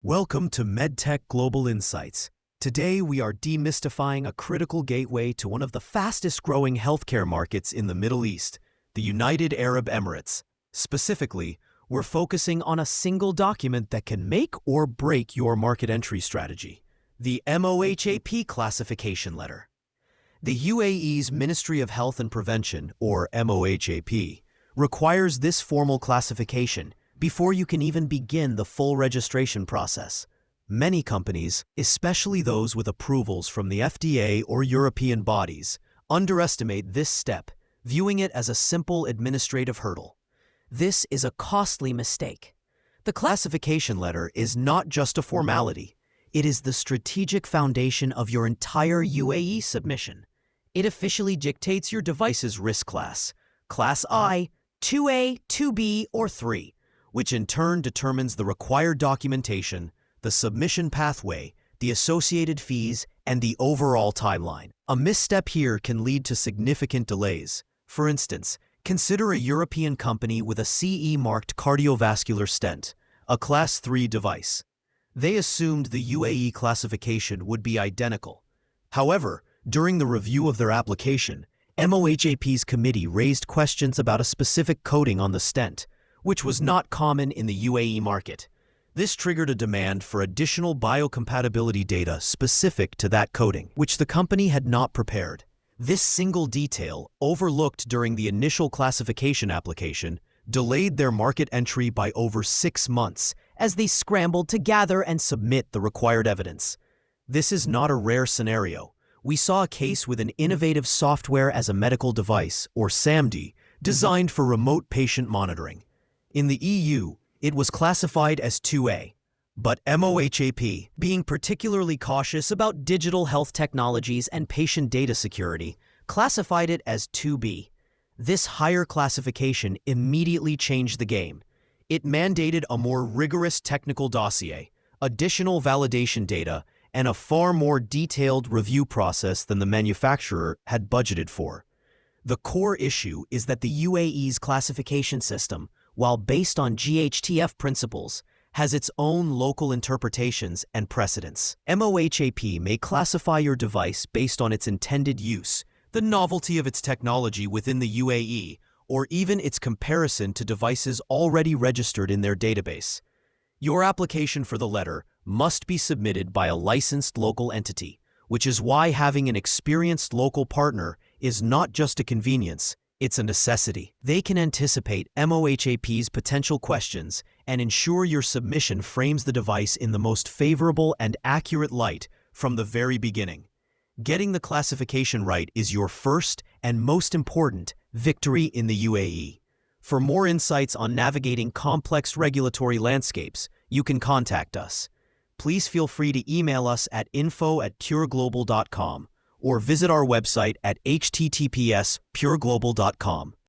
Welcome to MedTech Global Insights. Today we are demystifying a critical gateway to one of the fastest-growing healthcare markets in the Middle East, the United Arab Emirates. Specifically, we're focusing on a single document that can make or break your market entry strategy, the MOHAP classification letter. The UAE's Ministry of Health and Prevention, or MOHAP, requires this formal classification before you can even begin the full registration process. Many companies, especially those with approvals from the FDA or European bodies, underestimate this step, viewing it as a simple administrative hurdle. This is a costly mistake. The classification letter is not just a formality. It is the strategic foundation of your entire UAE submission. It officially dictates your device's risk class, Class I, 2A, 2B, or 3, which in turn determines the required documentation, the submission pathway, the associated fees, and the overall timeline. A misstep here can lead to significant delays. For instance, consider a European company with a CE-marked cardiovascular stent, a Class 3 device. They assumed the UAE classification would be identical. However, during the review of their application, MOHAP's committee raised questions about a specific coating on the stent, which was not common in the UAE market. This triggered a demand for additional biocompatibility data specific to that coating, which the company had not prepared. This single detail, overlooked during the initial classification application, delayed their market entry by over 6 months as they scrambled to gather and submit the required evidence. This is not a rare scenario. We saw a case with an innovative software as a medical device, or SAMD, designed for remote patient monitoring. In the EU, it was classified as 2A, but MOHAP, being particularly cautious about digital health technologies and patient data security, classified it as 2B. This higher classification immediately changed the game. It mandated a more rigorous technical dossier, additional validation data, and a far more detailed review process than the manufacturer had budgeted for. The core issue is that the UAE's classification system, while based on GHTF principles, has its own local interpretations and precedents. MOHAP may classify your device based on its intended use, the novelty of its technology within the UAE, or even its comparison to devices already registered in their database. Your application for the letter must be submitted by a licensed local entity, which is why having an experienced local partner is not just a convenience, it's a necessity. They can anticipate MOHAP's potential questions and ensure your submission frames the device in the most favorable and accurate light from the very beginning. Getting the classification right is your first and most important victory in the UAE. For more insights on navigating complex regulatory landscapes, you can contact us. Please feel free to email us at info@pureglobal.com or visit our website at https://pureglobal.com.